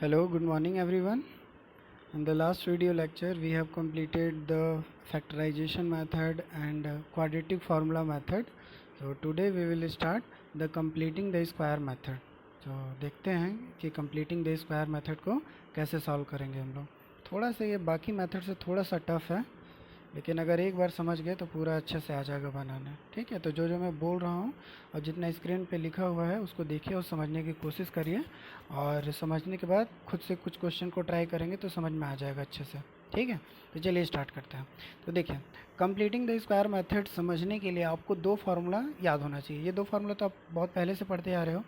Hello, good morning everyone. In the last video lecture we have completed the factorization method and quadratic formula method. So today we will start the completing the square method. तो देखते हैं कि completing the square method को कैसे solve करेंगे हम लोग. थोड़ा सा ये बाकी मेथड से थोड़ा सा टफ है, लेकिन अगर एक बार समझ गए तो पूरा अच्छे से आ जाएगा बनाना. ठीक है, तो जो मैं बोल रहा हूँ और जितना स्क्रीन पे लिखा हुआ है उसको देखिए और समझने की कोशिश करिए, और समझने के बाद खुद से कुछ क्वेश्चन को ट्राई करेंगे तो समझ में आ जाएगा अच्छे से. ठीक है, तो चलिए स्टार्ट करते हैं. तो देखिए, कंप्लीटिंग द स्क्वायर मेथड समझने के लिए आपको दो फार्मूला याद होना चाहिए. ये दो फार्मूला तो आप बहुत पहले से पढ़ते आ रहे हो.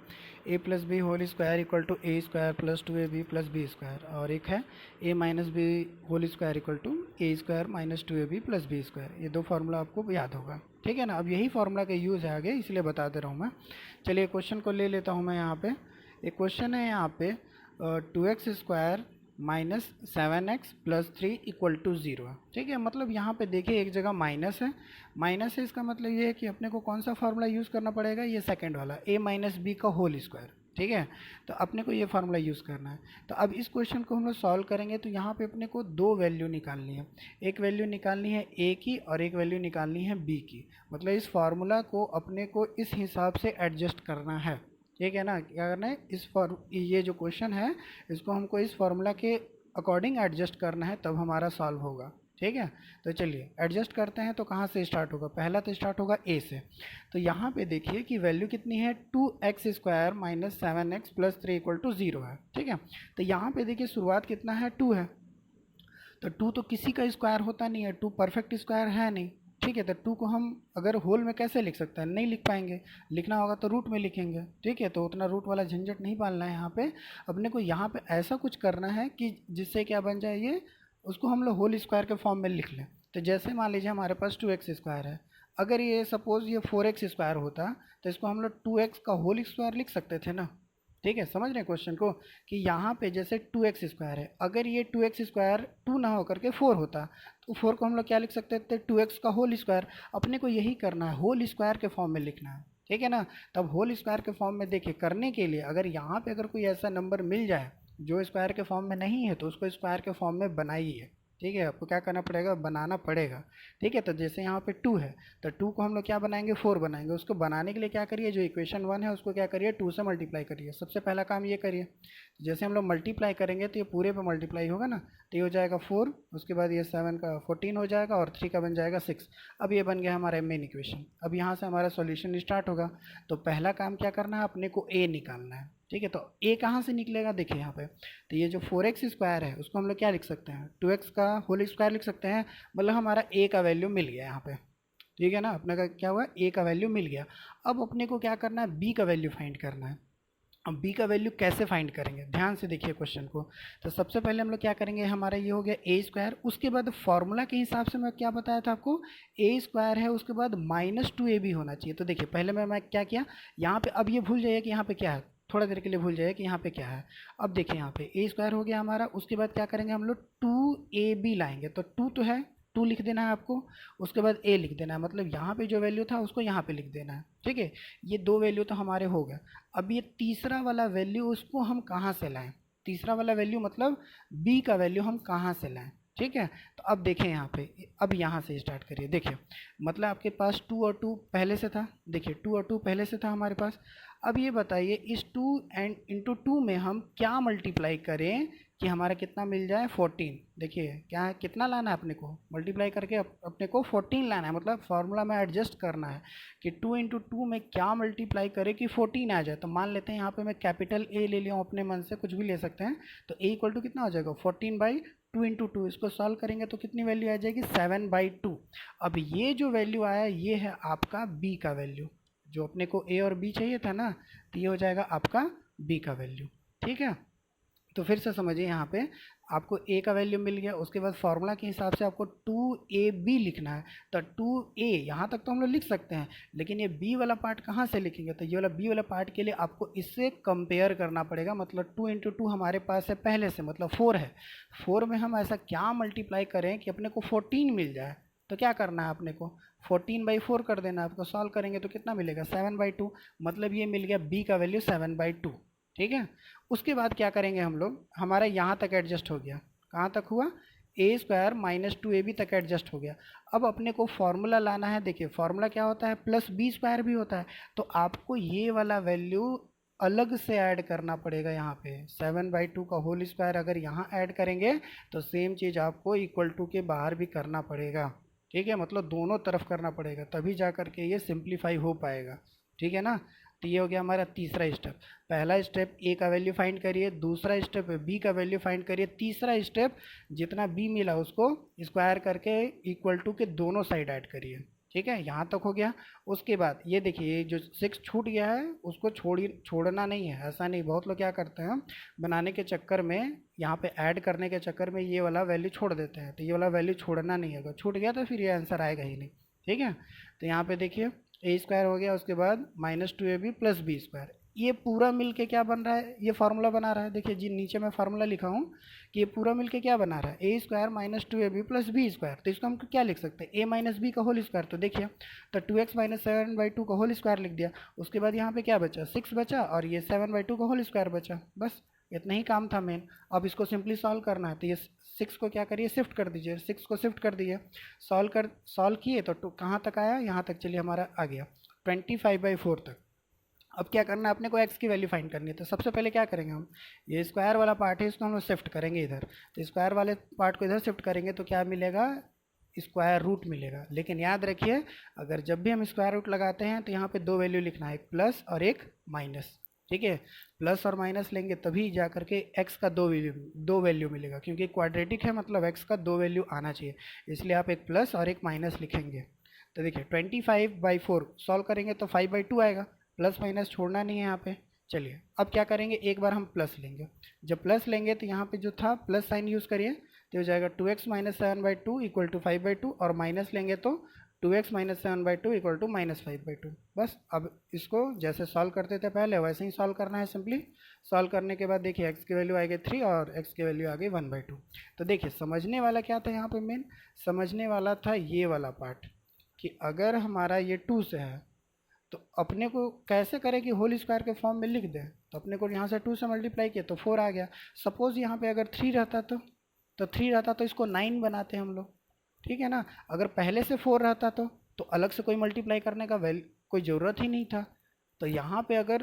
A plus B whole square equal to A square plus two A B plus B square, और एक है A minus B whole square equal to A square minus two A B plus B square. ये दो formula आपको याद होगा. ठीक है ना. अब यही फार्मूला का यूज़ है आगे, इसलिए बता दे रहा हूँ मैं. चलिए क्वेश्चन को ले लेता हूँ मैं यहाँ पे. एक क्वेश्चन है यहाँ पे 2x square minus 7x plus 3 equal to 0 है. ठीक है, मतलब यहाँ पे देखिए एक जगह माइनस है. माइनस है, इसका मतलब ये है कि अपने को कौन सा फार्मूला यूज़ करना पड़ेगा, ये सेकंड वाला a माइनस बी का होल स्क्वायर. ठीक है, तो अपने को ये फार्मूला यूज़ करना है. तो अब इस क्वेश्चन को हम लोग सॉल्व करेंगे तो यहाँ पे अपने को दो वैल्यू निकालनी है. एक वैल्यू निकालनी है a की और एक वैल्यू निकालनी है b की. मतलब इस फार्मूला को अपने को इस हिसाब से एडजस्ट करना है. ठीक है ना. क्या करना है, ये जो क्वेश्चन है इसको हमको इस फार्मूला के अकॉर्डिंग एडजस्ट करना है, तब हमारा सॉल्व होगा. ठीक है, तो चलिए एडजस्ट करते हैं. तो कहाँ से स्टार्ट होगा, पहला तो स्टार्ट होगा ए से. तो यहाँ पे देखिए कि वैल्यू कितनी है, 2x square minus 7x plus 3 equal to 0 है. ठीक है, तो यहाँ पे देखिए शुरुआत कितना है, 2 है. तो 2 तो किसी का स्क्वायर होता नहीं है, 2 परफेक्ट स्क्वायर है नहीं. ठीक है, तो 2 को हम अगर होल में कैसे लिख सकते हैं, नहीं लिख पाएंगे. लिखना होगा तो रूट में लिखेंगे. ठीक है, तो उतना रूट वाला झंझट नहीं पालना है यहाँ पे. अपने को यहाँ पे ऐसा कुछ करना है कि जिससे क्या बन जाए, ये उसको हम लोग होल स्क्वायर के फॉर्म में लिख लें. तो जैसे मान लीजिए हमारे पास 2x स्क्वायर है. अगर ये सपोज़ ये 4x स्क्वायर होता तो इसको हम लोग 2x का होल स्क्वायर लिख सकते थे ना. ठीक है, समझ रहे हैं क्वेश्चन को, कि यहाँ पे जैसे 2x स्क्वायर है, अगर ये 2x स्क्वायर 2 ना होकर के 4 होता तो 4 को हम लोग क्या लिख सकते थे, 2x का होल स्क्वायर. अपने को यही करना है, होल स्क्वायर के फॉर्म में लिखना है. ठीक है ना. तब होल स्क्वायर के फॉर्म में देखिए करने के लिए अगर यहाँ पे अगर कोई ऐसा नंबर मिल जाए जो स्क्वायर के फॉर्म में नहीं है तो उसको स्क्वायर के फॉर्म में बनाइए. ठीक है, आपको क्या करना पड़ेगा, बनाना पड़ेगा. ठीक है, तो जैसे यहाँ पे 2 है तो 2 को हम लोग क्या बनाएंगे, 4 बनाएंगे. उसको बनाने के लिए क्या करिए, जो इक्वेशन 1 है उसको क्या करिए, 2 से मल्टीप्लाई करिए. सबसे पहला काम ये करिए. जैसे हम लोग मल्टीप्लाई करेंगे तो ये पूरे पे मल्टीप्लाई होगा ना, तो ये हो जाएगा 4. उसके बाद ये 7 का 14 हो जाएगा और 3 का बन जाएगा 6. अब ये बन गया हमारा मेन इक्वेशन. अब यहाँ से हमारा सॉल्यूशन स्टार्ट होगा. तो पहला काम क्या करना है, अपने को ए निकालना है. ठीक है, तो ए कहाँ से निकलेगा, देखिए यहाँ पे. तो ये जो 4x स्क्वायर है उसको हम लोग क्या लिख सकते हैं, 2x का होल स्क्वायर लिख सकते हैं. मतलब हमारा ए का वैल्यू मिल गया यहाँ पे. ठीक है ना, अपने का क्या हुआ, ए का वैल्यू मिल गया. अब अपने को क्या करना है, बी का वैल्यू फाइंड करना है. अब बी का वैल्यू कैसे फाइंड करेंगे, ध्यान से देखिए क्वेश्चन को. तो सबसे पहले हम लोग क्या करेंगे, हमारा ये हो गया ए स्क्वायर. उसके बाद फार्मूला के हिसाब से मैं क्या बताया था आपको, ए स्क्वायर है उसके बाद माइनस 2ab होना चाहिए. तो देखिए पहले मैं क्या किया यहाँ पे, अब ये भूल जाइए कि यहाँ पे क्या है, थोड़ा देर के लिए भूल जाइए कि यहाँ पे क्या है. अब देखिए यहाँ पे ए स्क्वायर हो गया हमारा. उसके बाद क्या करेंगे हम लोग, 2ab लाएंगे. तो 2 तो है, 2 लिख देना है आपको. उसके बाद ए लिख देना है, मतलब यहाँ पे जो वैल्यू था उसको यहाँ पे लिख देना है. ठीक है, ये दो वैल्यू तो हमारे हो गए. अब ये तीसरा वाला वैल्यू उसको हम कहाँ से लाएं, तीसरा वाला वैल्यू मतलब बी का वैल्यू हम कहाँ से लाएं. ठीक है, तो अब देखें यहाँ पे, अब यहाँ से स्टार्ट करिए. देखिए मतलब आपके पास 2 और 2 पहले से था. देखिए 2 और 2 पहले से था हमारे पास. अब ये बताइए इस 2 एंड इंटू 2 में हम क्या मल्टीप्लाई करें कि हमारा कितना मिल जाए, 14. देखिए क्या है, कितना लाना है अपने को, मल्टीप्लाई करके अपने को 14 लाना है. मतलब फार्मूला में एडजस्ट करना है कि 2 इंटू 2 में क्या मल्टीप्लाई करे कि 14 आ जाए. तो मान लेते हैं यहाँ पे मैं कैपिटल ए ले लिया हूँ, अपने मन से कुछ भी ले सकते हैं. तो ए इक्वल टू कितना हो जाएगा, 14/2 इंटू 2. इसको सॉल्व करेंगे तो कितनी वैल्यू आ जाएगी, 7/2. अब ये जो वैल्यू आया ये है आपका बी का वैल्यू. जो अपने को ए और बी चाहिए था ना, तो ये हो जाएगा आपका बी का वैल्यू. ठीक है, तो फिर से समझिए यहाँ पे आपको ए का वैल्यू मिल गया. उसके बाद फार्मूला के हिसाब से आपको 2ab लिखना है. तो 2a यहाँ तक तो हम लोग लिख सकते हैं, लेकिन ये b वाला पार्ट कहाँ से लिखेंगे, तो ये वाला b वाला पार्ट के लिए आपको इससे कंपेयर करना पड़ेगा. मतलब 2 इंटू 2 हमारे पास है पहले से, मतलब 4 है. 4 में हम ऐसा क्या मल्टीप्लाई करें कि अपने को 14 मिल जाए. तो क्या करना है अपने को, 14/4 कर देना. आपको सॉल्व करेंगे तो कितना मिलेगा, 7/2. मतलब ये मिल गया b का वैल्यू 7/2. ठीक है। उसके बाद क्या करेंगे हम लोग, हमारा यहाँ तक एडजस्ट हो गया, कहाँ तक हुआ, A square minus two A B तक एडजस्ट हो गया। अब अपने को फॉर्मूला लाना है, देखिए फॉर्मूला क्या होता है, प्लस बी स्क्वायर भी होता है, तो आपको ये वाला वैल्यू अलग से ऐड करना पड़ेगा। यहाँ पे 7/2 का होल स्क्वायर अगर यहाँ ऐड करेंगे तो सेम चीज़ आपको इक्वल टू के बाहर भी करना पड़ेगा, ठीक है, मतलब दोनों तरफ करना पड़ेगा, तभी जा करके ये सिंप्लीफाई हो पाएगा, ठीक है ना। तो ये हो गया हमारा तीसरा स्टेप। पहला स्टेप ए का वैल्यू फाइंड करिए, दूसरा स्टेप बी का वैल्यू फाइंड करिए, तीसरा स्टेप जितना बी मिला उसको स्क्वायर करके इक्वल टू के दोनों साइड ऐड करिए, ठीक है, यहाँ तक हो गया। उसके बाद ये देखिए जो 6 छूट गया है उसको छोड़ना नहीं है, ऐसा नहीं, बहुत लोग क्या करते हैं बनाने के चक्कर में, यहाँ पे ऐड करने के चक्कर में ये वाला वैल्यू छोड़ देते हैं, तो ये वाला वैल्यू छोड़ना नहीं है, अगर छूट गया तो फिर ये आंसर आएगा ही नहीं, ठीक है। तो यहाँ पे देखिए ए स्क्वायर हो गया, उसके बाद minus two A B plus B square, ये पूरा मिलके क्या बन रहा है, ये फार्मूला बना रहा है। देखिए जी नीचे मैं फार्मूला लिखा हूँ कि ये पूरा मिलके क्या बना रहा है, A square minus two A B plus B square, तो इसको हम क्या लिख सकते हैं, ए माइनस बी का होल स्क्वायर, तो देखिए तो 2x माइनस 7/2 का होल स्क्वायर लिख दिया। उसके बाद यहाँ पे क्या बचा, 6 बचा, और ये 7/2 का होल स्क्वायर बचा, बस इतना ही काम था मेन। अब इसको सिंपली सॉल्व करना है, तो ये 6 को क्या करिए, शिफ्ट कर दीजिए, 6 को शिफ्ट कर दीजिए, सॉल्व किए तो कहाँ तक आया, यहाँ तक, चलिए हमारा आ गया 25/4 तक। अब क्या करना है, अपने को x की वैल्यू फाइंड करनी है, तो सबसे पहले क्या करेंगे हम, ये स्क्वायर वाला पार्ट है इसको हम शिफ्ट करेंगे इधर, तो स्क्वायर वाले पार्ट को इधर शिफ्ट करेंगे तो क्या मिलेगा, स्क्वायर रूट मिलेगा। लेकिन याद रखिए अगर जब भी हम स्क्वायर रूट लगाते हैं तो यहाँ पे दो वैल्यू लिखना है, एक प्लस और एक माइनस, ठीक है, प्लस और माइनस लेंगे तभी जा करके x का दो वैल्यू मिलेगा, क्योंकि क्वाड्रेटिक है मतलब x का दो वैल्यू आना चाहिए, इसलिए आप एक प्लस और एक माइनस लिखेंगे। तो देखिए 25/4 सॉल्व करेंगे तो 5/2 आएगा, प्लस माइनस छोड़ना नहीं है यहाँ पे। चलिए अब क्या करेंगे, एक बार हम प्लस लेंगे, जब प्लस लेंगे तो यहाँ पे जो था प्लस साइन यूज़ करिए तो हो जाएगा 2x माइनस 7/2 इक्वल टू 5/2, और माइनस लेंगे तो 2x minus 7/2 equal to minus 5/2। बस अब इसको जैसे सॉल्व करते थे पहले वैसे ही सॉल्व करना है सिंपली। सॉल्व करने के बाद देखिए x की वैल्यू आ गई 3 और x की वैल्यू आ गई 1/2। तो देखिए समझने वाला क्या था यहाँ पे, मेन समझने वाला था ये वाला पार्ट कि अगर हमारा ये 2 से है तो अपने को कैसे करें कि होल स्क्वायर के फॉर्म में लिख दें, तो अपने को यहाँ से 2 से मल्टीप्लाई किया तो 4 आ गया। सपोज़ यहाँ पे अगर 3 रहता तो 3 रहता तो इसको 9 बनाते हम लोग, ठीक है ना। अगर पहले से 4 रहता तो अलग से कोई मल्टीप्लाई करने का कोई ज़रूरत ही नहीं था। तो यहाँ पे अगर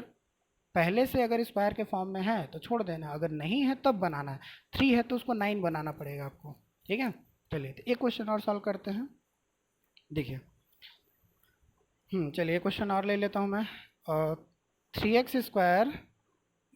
पहले से अगर स्क्वायर के फॉर्म में है तो छोड़ देना, अगर नहीं है तब बनाना है, 3 है तो उसको 9 बनाना पड़ेगा आपको, ठीक है। चलिए तो एक क्वेश्चन और सॉल्व करते हैं, देखिए चलिए क्वेश्चन और ले लेता हूँ मैं। 3x square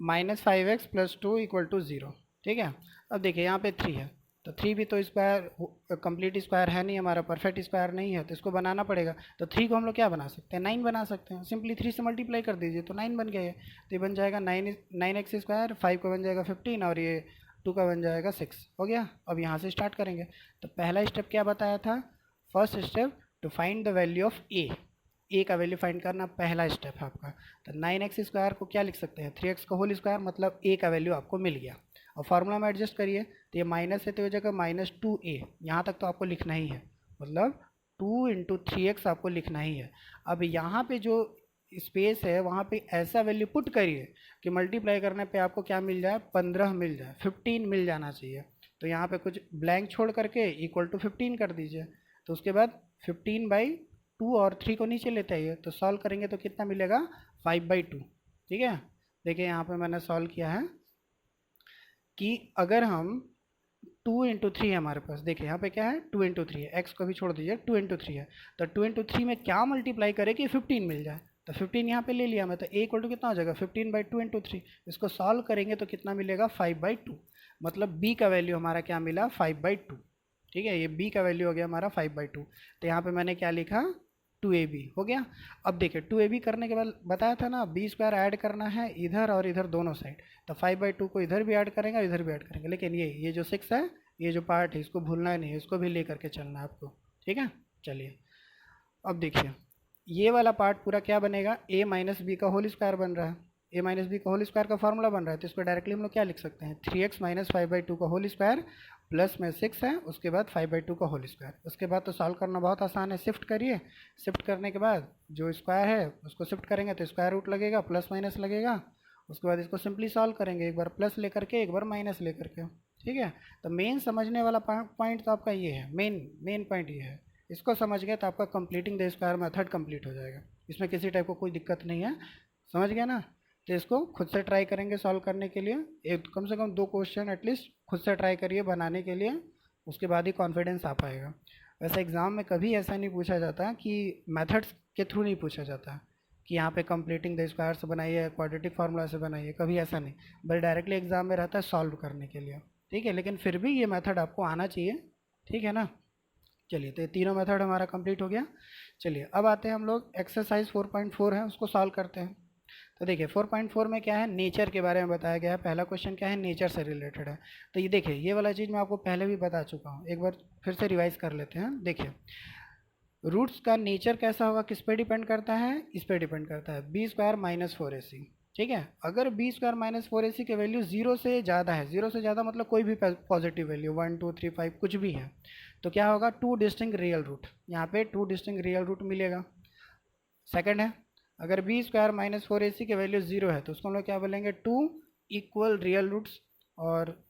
minus 5x plus 2 equal to 0, ठीक है। अब देखिए यहाँ पे 3 है तो 3 भी तो स्क्वायर कंप्लीट स्क्वायर है नहीं हमारा, परफेक्ट स्क्वायर नहीं है, तो इसको बनाना पड़ेगा। तो 3 को हम लोग क्या बना सकते हैं, 9 बना सकते हैं, सिंपली 3 से मल्टीप्लाई कर दीजिए तो 9 बन गया है। तो ये बन जाएगा 9x स्क्वायर, 5 का बन जाएगा 15 और ये 2 का बन जाएगा 6, हो गया। अब यहाँ से स्टार्ट करेंगे, तो पहला स्टेप क्या बताया था, first step to find the value of A का वैल्यू फाइंड करना पहला स्टेप है आपका। तो 9x स्क्वायर को क्या लिख सकते हैं, 3x का होल स्क्वायर, मतलब ए का वैल्यू आपको मिल गया। और फार्मूला में एडजस्ट करिए तो ये माइनस है तो ये जगह -2a, यहाँ तक तो आपको लिखना ही है, मतलब 2 × 3x आपको लिखना ही है। अब यहाँ पे जो स्पेस है वहाँ पे ऐसा वैल्यू पुट करिए कि मल्टीप्लाई करने पे आपको क्या मिल जाए, 15 मिल जाए, 15 मिल जाना चाहिए। तो यहाँ पे कुछ ब्लैंक छोड़ करके इक्वल टू 15 कर दीजिए। तो उसके बाद 15/2 और 3 को नीचे लेते आइए, तो सॉल्व करेंगे तो कितना मिलेगा, 5/2, ठीक है। देखिए यहाँ पे मैंने सॉल्व किया है कि अगर हम 2 × 3 है हमारे पास, देखिए यहाँ पे क्या है 2 × 3 है, x को भी छोड़ दीजिए, 2 × 3 है, तो 2 × 3 में क्या मल्टीप्लाई करे कि 15 मिल जाए, तो 15 यहाँ पे ले लिया मैं, तो a इक्वल टू कितना हो जाएगा 15/2 × 3। इसको सॉल्व करेंगे तो कितना मिलेगा 5/2, मतलब b का वैल्यू हमारा क्या मिला 5/2, ठीक है। ये b का वैल्यू हो गया हमारा 5/2। तो यहाँ पे मैंने क्या लिखा 2ab हो गया। अब देखिए 2ab करने के बाद बताया था ना b स्क्वायर ऐड करना है इधर और इधर दोनों साइड, तो 5/2 को इधर भी ऐड करेंगे इधर भी ऐड करेंगे, लेकिन ये जो 6 है ये जो पार्ट है इसको भूलना नहीं है, इसको भी ले करके चलना है आपको, ठीक है। चलिए अब देखिए ये वाला पार्ट पूरा क्या बनेगा, a माइनस बी का होल स्क्वायर बन रहा है, a माइनस बी का होल स्क्वायर का फॉर्मूला बन रहा है, तो इसको डायरेक्टली हम लोग क्या लिख सकते हैं, 3x माइनस 5/2 का होल स्क्वायर प्लस में 6 है, उसके बाद 5/2 का होल स्क्वायर। उसके बाद तो सॉल्व करना बहुत आसान है, शिफ्ट करिए, शिफ्ट करने के बाद जो स्क्वायर है उसको शिफ्ट करेंगे तो स्क्वायर रूट लगेगा, प्लस माइनस लगेगा, उसके बाद इसको सिंपली सॉल्व करेंगे, एक बार प्लस लेकर के एक बार माइनस लेकर के, ठीक है। तो मेन समझने वाला पॉइंट तो आपका ये है, मेन पॉइंट ये है। इसको समझ गए तो आपका completing the square method complete हो जाएगा, इसमें किसी टाइप को कोई दिक्कत नहीं है, समझ गया ना। तो इसको खुद से ट्राई करेंगे सॉल्व करने के लिए, एक कम से कम 2 क्वेश्चन एटलीस्ट खुद से ट्राई करिए बनाने के लिए, उसके बाद ही कॉन्फिडेंस आ पाएगा। वैसे एग्ज़ाम में कभी ऐसा नहीं पूछा जाता कि मेथड्स के थ्रू नहीं पूछा जाता कि यहाँ पे कंप्लीटिंग द स्क्वायर से बनाइए, क्वाड्रेटिक फार्मूला से बनाइए, कभी ऐसा नहीं, बल्कि डायरेक्टली एग्जाम में रहता है सॉल्व करने के लिए, ठीक है। लेकिन फिर भी ये मेथड आपको आना चाहिए, ठीक है ना। चलिए, तो ये तीनों मेथड हमारा कंप्लीट हो गया। चलिए अब आते हैं हम लोग एक्सरसाइज 4.4 है उसको सॉल्व करते हैं। तो देखिए 4.4 में क्या है, नेचर के बारे में बताया गया है। पहला क्वेश्चन क्या है, नेचर से रिलेटेड है। तो ये देखिए, ये वाला चीज़ मैं आपको पहले भी बता चुका हूँ, एक बार फिर से रिवाइज कर लेते हैं। देखिए रूट्स का नेचर कैसा होगा, किस पे डिपेंड करता है, इस पे डिपेंड करता है, बी स्क्वायर माइनस 4ac, ठीक है। अगर बी स्क्वायर माइनस 4ac की वैल्यू 0 से ज़्यादा है, 0 से ज़्यादा मतलब कोई भी पॉजिटिव वैल्यू 1 2 3 5 कुछ भी है, तो क्या होगा, 2 डिस्टिंक्ट रियल रूट, यहाँ पे 2 डिस्टिंक्ट रियल रूट मिलेगा। सेकंड है, अगर बी स्क्वायर माइनस 4ac की वैल्यू 0 है तो उसको हम लोग क्या बोलेंगे, 2 इक्वल रियल रूट्स। और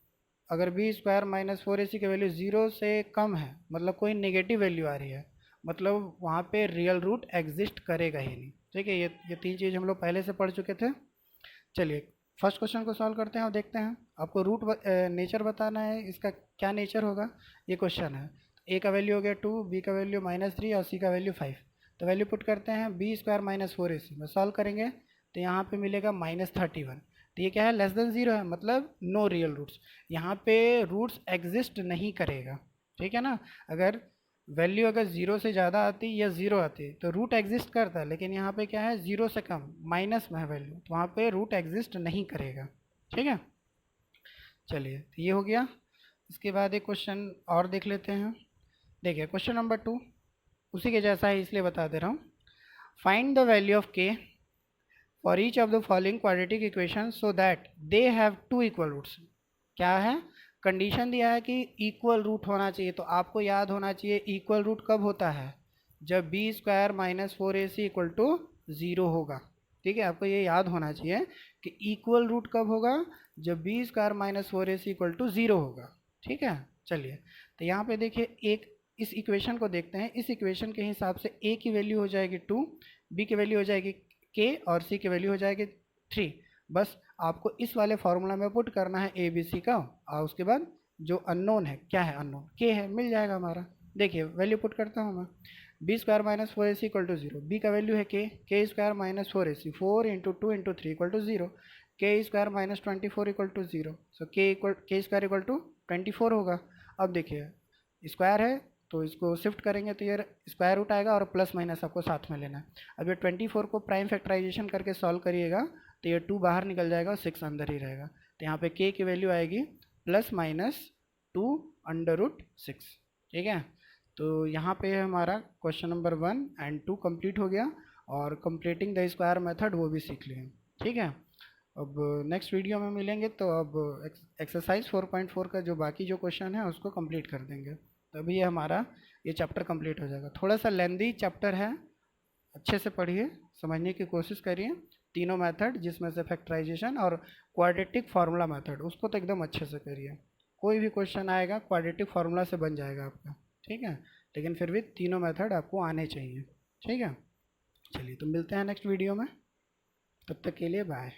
अगर बी स्क्वायर माइनस 4ac की वैल्यू 0 से कम है, मतलब कोई नेगेटिव वैल्यू आ रही है, मतलब वहाँ पे रियल रूट एग्जिस्ट करेगा ही नहीं, ठीक है। ये 3 चीज़ हम लोग पहले से पढ़ चुके थे। चलिए फर्स्ट क्वेश्चन को सॉल्व करते हैं और देखते हैं। आपको रूट नेचर बताना है, इसका क्या नेचर होगा, ये क्वेश्चन है। ए का वैल्यू हो गया 2, बी का वैल्यू -3 और सी का वैल्यू 5। तो वैल्यू पुट करते हैं, बी स्क्वायर माइनस 4ac में सॉल्व करेंगे तो यहाँ पे मिलेगा -31। तो ये क्या है, लेस देन 0 है, मतलब नो रियल रूट्स, यहाँ पे रूट्स एग्जिस्ट नहीं करेगा, ठीक है ना। अगर वैल्यू अगर 0 से ज़्यादा आती या 0 आती तो रूट एग्जिस्ट करता है, लेकिन यहाँ पे क्या है, 0 से कम, माइनस में है वैल्यू, तो वहाँ पे रूट एग्जिस्ट नहीं करेगा, ठीक है। चलिए तो ये हो गया। इसके बाद एक क्वेश्चन और देख लेते हैं। देखिए क्वेश्चन नंबर 2 उसी के जैसा है इसलिए बता दे रहा हूँ। Find the value of K for each of the following quadratic equation so that they have 2 equal roots. क्या है, कंडीशन दिया है कि इक्वल रूट होना चाहिए, तो आपको याद होना चाहिए इक्वल रूट कब होता है, जब B square minus 4ac equal to 0 होगा, ठीक है। आपको ये याद होना चाहिए कि इक्वल रूट कब होगा, जब B square minus 4ac equal to 0 होगा, ठीक है। चलिए तो यहाँ पे देखिए, एक इस इक्वेशन को देखते हैं। इस इक्वेशन के हिसाब से a की वैल्यू हो जाएगी 2, b की वैल्यू हो जाएगी k और c की वैल्यू हो जाएगी 3। बस आपको इस वाले फार्मूला में पुट करना है ए बी सी का, और उसके बाद जो अननोन है, क्या है अननोन, के है, मिल जाएगा हमारा। देखिए वैल्यू पुट करता हूँ मैं, B square minus 4ac equal to 0, B का वैल्यू है K square minus 4ac, 4 into 2 into 3 equal to 0, K square minus 24 equal to 0, so K square equal to 24 होगा। अब देखिए स्क्वायर है तो इसको शिफ्ट करेंगे तो ये स्क्वायर रूट आएगा और प्लस माइनस आपको साथ में लेना है। अब ये 24 को प्राइम फैक्टराइजेशन करके सॉल्व करिएगा तो ये 2 बाहर निकल जाएगा और 6 अंदर ही रहेगा। तो यहाँ पे k की वैल्यू आएगी ±2√6, ठीक है। तो यहाँ पे हमारा क्वेश्चन नंबर 1 एंड 2 कंप्लीट हो गया, और कंप्लीटिंग द स्क्वायर मेथड वो भी सीख लिए, ठीक है। अब नेक्स्ट वीडियो में मिलेंगे तो अब एक्सरसाइज 4.4 का जो बाकी जो क्वेश्चन है उसको कंप्लीट कर देंगे, तभी ये हमारा ये चैप्टर कंप्लीट हो जाएगा। थोड़ा सा लेंदी चैप्टर है, अच्छे से पढ़िए, समझने की कोशिश करिए। तीनों मेथड जिसमें से फैक्टराइजेशन और क्वाड्रेटिक फार्मूला मेथड, उसको तो एकदम अच्छे से करिए। कोई भी क्वेश्चन आएगा क्वाड्रेटिक फार्मूला से बन जाएगा आपका, ठीक है। लेकिन फिर भी तीनों मेथड आपको आने चाहिए, ठीक है। चलिए तो मिलते हैं नेक्स्ट वीडियो में, तब तक के लिए बाय।